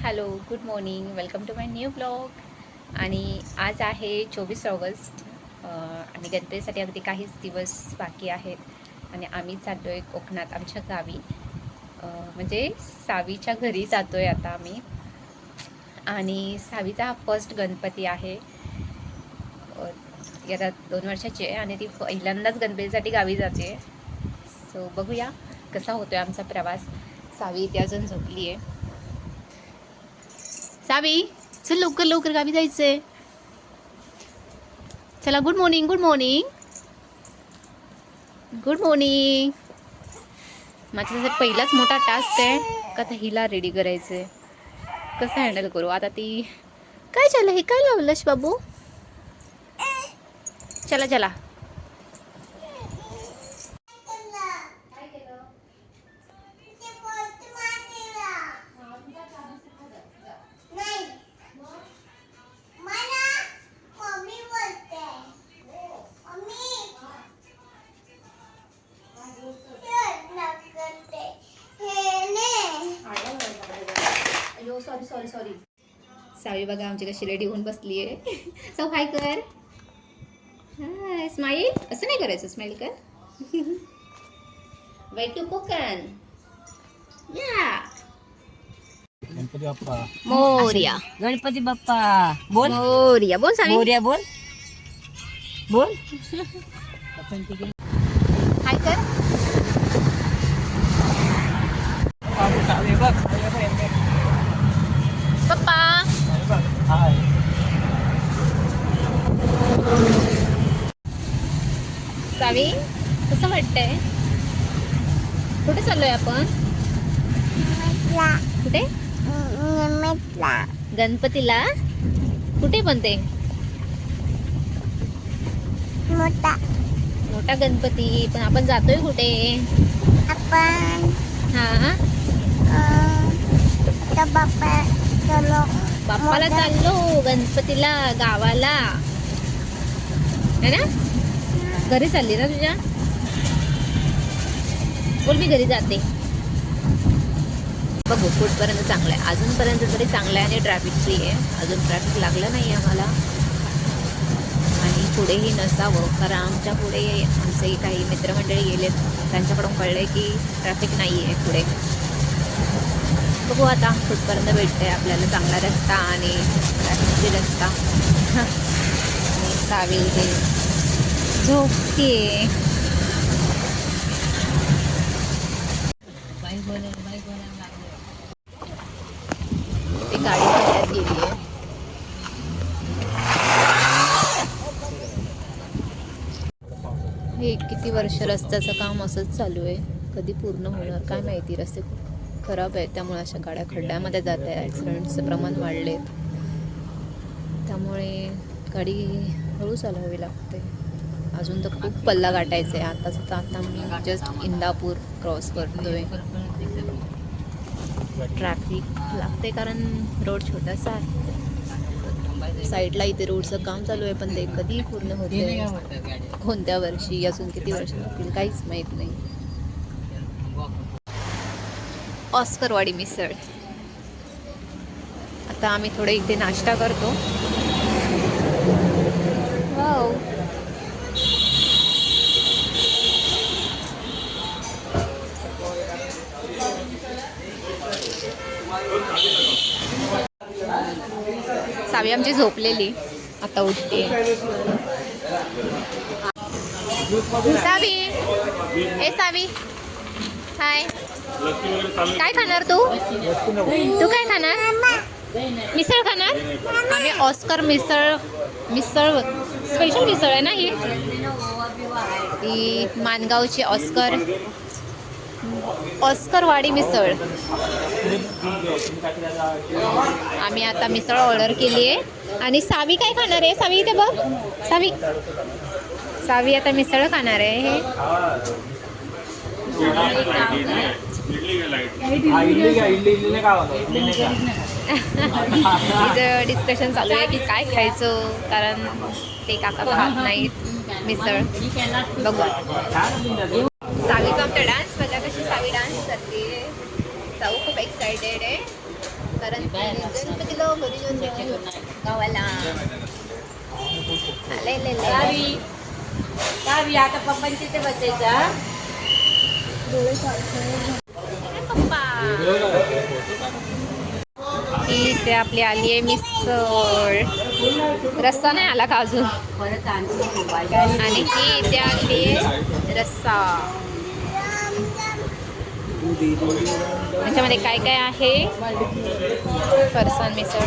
Hello, good morning, welcome to my new blog. आणि आज आहे 24 ऑगस्ट आणि गणपतीसाठी अगदी काहीच दिवस बाकी आहेत आणि आम्ही चाललो आहे कोकणात आमच्या गावी, म्हणजे सावीच्या घरी जातो आहे आता आम्ही. आणि सावीचा हा फर्स्ट गणपती आहे, आता 2 वर्षाची आहे आणि ती पहिल्यांदाच गणपतीसाठी गावी जाते. सो बघूया कसा होतो आहे आमचा प्रवास. सावी इथे अजून झोपली आहे. सावी, चल लवकर लवकर गावी जायचंय. चला, good morning, good morning, good morning. माझा पहिलाच मोठा टास्क आहे का आता हिला रेडी करायचंय. कसं हँडल करू आता. ती काय झालं, हे काय लावलंस बाबू. चला चला. Sorry sorry sorry. सावी बघा आमची कशी रेडी होऊन बसली आहे. सो हाय कर, हाय स्माईल. असं नाही करायचं, स्माईल कर. Wait to Konkan. या गणपती बाप्पा मोरया. गणपती बाप्पा बोल. मोरया बोल सावी. मोर्या बोल बोल. हाय कर. पप्पा. सावी कसं वाटतंय. कुठे चाललोय आपण. कुठे. गणपतीला. कुठे बनते. मोठा गणपती. पण आपण जातोय कुठे. आपण हा बाप्पाला चाललो गणपतीला गावाला है ना. घरी चालली ना तुझ्या. बोल मी घरी जाते. बघू कुठपर्यंत चांगलं आहे. अजूनपर्यंत तरी चांगलं आहे आणि ट्रॅफिक फ्री आहे. अजून ट्रॅफिक लागलं नाही आम्हाला आणि पुढेही नसावं, कारण आमच्या पुढे आमचे काही मित्रमंडळी गेलेत. त्यांच्याकडून कळलं की ट्रॅफिक नाही आहे पुढे. बघू आता कुठपर्यंत भेटतंय आपल्याला चांगला रस्ता आणि ट्रॅफिक फ्री रस्ता. आणि सावी हे झोपते. ती गाडी खड्ड्यात गेली आहे. हे किती वर्ष रस्त्याचं काम असंच चालू आहे. कधी पूर्ण होणार काय माहिती. रस्ते खूप खराब आहेत, त्यामुळे अशा गाड्या खड्ड्यामध्ये जात आहे. ॲक्सिडेंटचं प्रमाण वाढले, त्यामुळे गाडी हळू चालवावी लागते. अजून तर खूप पल्ला गाठायचा आहे. आता मी जस्ट इंदापूर क्रॉस करतोय. ट्रॅफिक लागते कारण रोड छोटासा आहे. साईडला इथे रोडचं काम चालू आहे, पण ते कधी पूर्ण होते, कोणत्या वर्षी, अजून किती वर्ष लागतील काहीच माहीत नाही. ऑस्करवाडी मिसळ. आता आम्ही थोडे इथे नाश्ता करतो. वाव. सावी आमची झोपलेली आता उठते. सावी, ए सावी, हाय. काय खाणार तू. तू काय खाणार. मिसळ खाणार. आम्ही ऑस्कर मिसळ स्पेशल मिसळ आहे ना ही. ती मानगावची ऑस्करवाडी मिसळ. आम्ही आता मिसळ ऑर्डर केली आहे. आणि सावी काय खाणार आहे. सावी इथे बघ. सावी आता मिसळ खाणार आहे. तिचं डिस्कशन चालू आहे की काय खायचं, कारण ते काका खात नाहीत मिसळ. बघू. सावीचा आमचा डान्स बघा कशी सावी डान्स करते. साऊ खूप एक्सायटेड आहे. कारण गणपतीला घरी जाऊन गावाला आता पप्पांची ते बसायचं. पप्पा इथे आपली आली आहे मिसळ. रस्सा नाही आला का अजून. परत आणखी आणि ही इथे आली आहे रस्सा. त्याच्यामध्ये काय काय आहे. फरसाण मिसळ,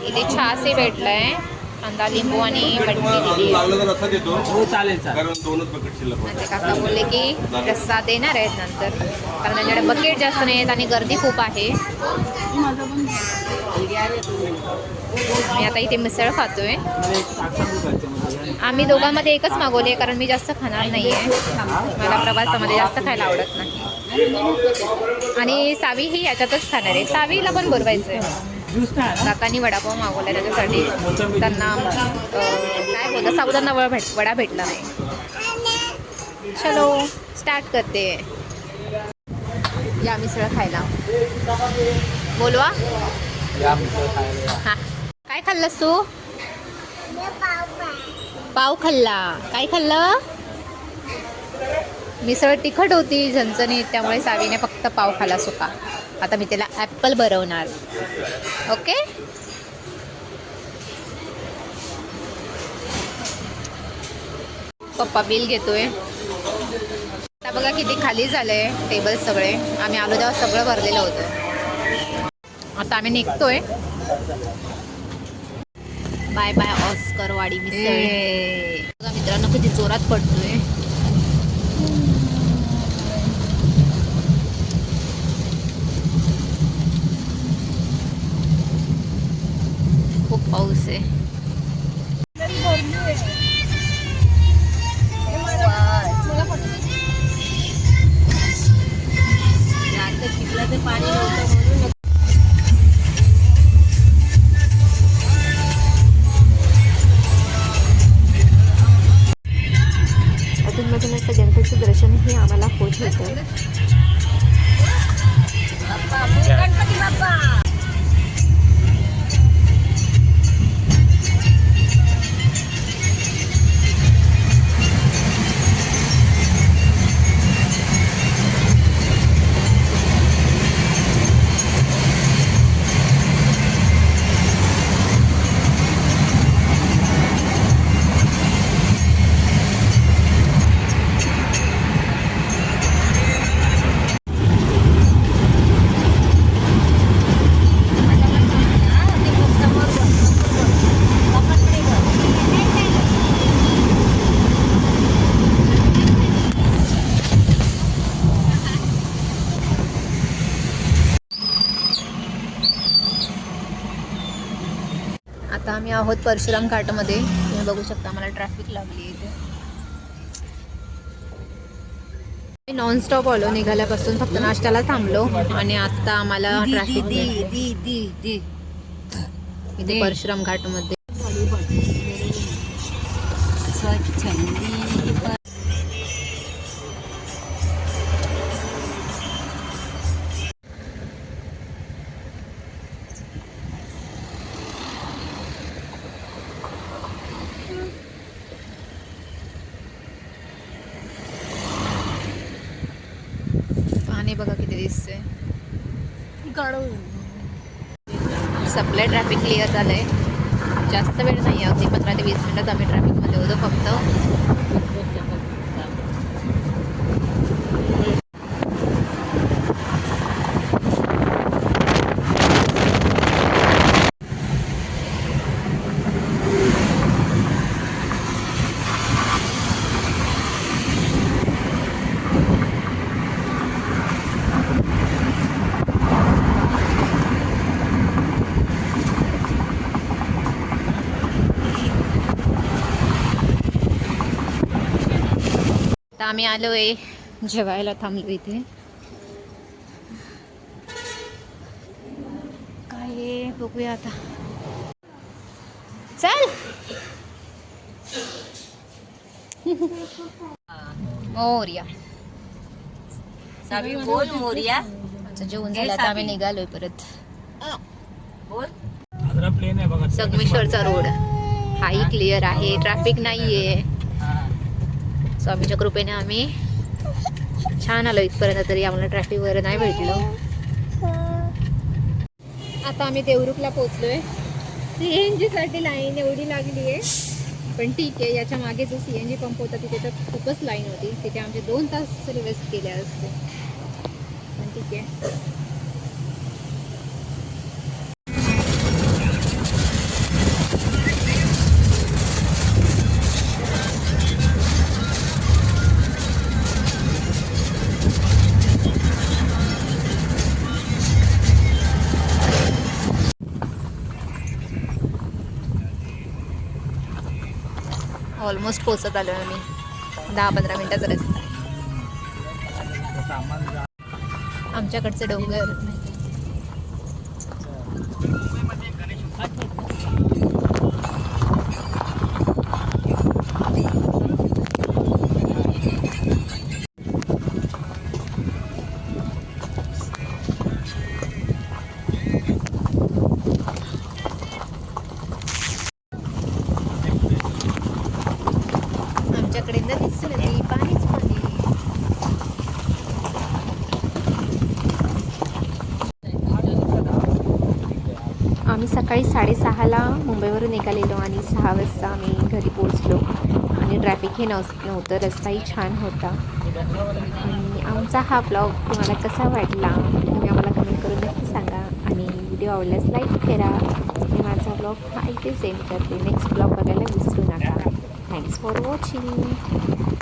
इथे छासही भेटलाय, कांदा लिंबू आणि मटकी दिली आहे. हो चालेल म्हणजे काका बोलले की रस्सा देणार आहेत नंतर, कारण त्यांच्याकडे बकेट जास्त नाही आहेत आणि गर्दी खूप आहे. मी आता इथे मिसळ खातोय. आम्ही दोघांमध्ये एकच मागवली आहे, कारण मी जास्त खाणार नाही आहे. मला प्रवासामध्ये जास्त खायला आवडत नाही. आणि सावी ही याच्यातच खाणार आहे. सावीला पण बोलवायचं आहे. काकांनी वडापाव मागवला त्याच्यासाठी. त्यांना काय बोलतात, साऊदांना वडा भेटला नाही. चलो स्टार्ट करते या मिसळ खायला. बोलवा. हा काय खाल्लंस तू. पाव खाल्ला. काय खाल्लं. मिसळ तिखट होती झणझणीत, त्यामुळे सावीने फक्त पाव खाला सुका. आता मी त्याला ॲपल भरवणार. ओके. पप्पा बिल घेतोय. आता बघा किती खाली झालंय टेबल सगळे. आम्ही आलो तेव्हा सगळं भरलेलं होतं. आता आम्ही निघतोय. बाय बाय ऑस्करवाडी मिसळ. बघा मित्रांनो किती जोरात पडतोय. खूप पाऊस आहे. चिखलाचं पाणी नव्हतं म्हणून. अधूनमधून असं गणपतीचं दर्शनही आम्हाला होत होतं. गणपती बाप्पा. आता आम्ही आहोत परशुराम घाटमध्ये. तुम्ही बघू शकता आम्हाला ट्रॅफिक लागली आहे इथे. नॉनस्टॉप आलो निघाल्यापासून, फक्त नाश्त्याला थांबलो आणि आता आम्हाला ट्रॅफिक इथे परशुराम घाटमध्ये. पाणी बघा किती दिसतंय. सप्लाय ट्रॅफिक क्लिअर झालंय. जास्त वेळ नाही, अगदी 15 ते 20 मिनिटात आम्ही ट्रॅफिकमध्ये होतो फक्त. आता आम्ही आलोय जेवायला, थांबलो इथे. काय आहे बघूया आता. चल मोरया. सावी बोल मोरया. आमचं जेवण झालं, आता आम्ही निघालोय परत. संगमेश्वरचा रोड हाही क्लिअर आहे, ट्रॅफिक नाहीये. स्वामीच्या कृपेने आम्ही छान आलो इथपर्यंत, तरी आम्हाला ट्रॅफिक वगैरे नाही भेटलं. आता आम्ही देवरुखला पोहोचलोय. CNG साठी लाईन एवढी लागली आहे, पण ठीक आहे. याच्या मागे जो CNG पंप होता तिथे तर खूपच लाईन होती. तिथे आमचे 2 तास वेस्ट केले असते, पण ठीक आहे. ऑलमोस्ट पोचत आलो आम्ही. 10-15 मिनिटाचा रस्ता. आमच्याकडचे डोंगर. आमच्याकडे नदीच नदी, पाणीच पाणी. आम्ही सकाळी 6:30ला मुंबईवरून निघालेलो आणि 6 वाजता आम्ही घरी पोहोचलो. आणि ट्रॅफिक हे नव्हतं, रस्ताही छान होता. आणि आमचा हा ब्लॉग तुम्हाला कसा वाटला तुम्ही आम्हाला कमेंट करून नक्की सांगा. आणि व्हिडिओ आवडल्यास लाईक करा. मी माझा ब्लॉग हा इथे सेंड करते. नेक्स्ट ब्लॉग बघायला विसरू नका. Thanks for watching.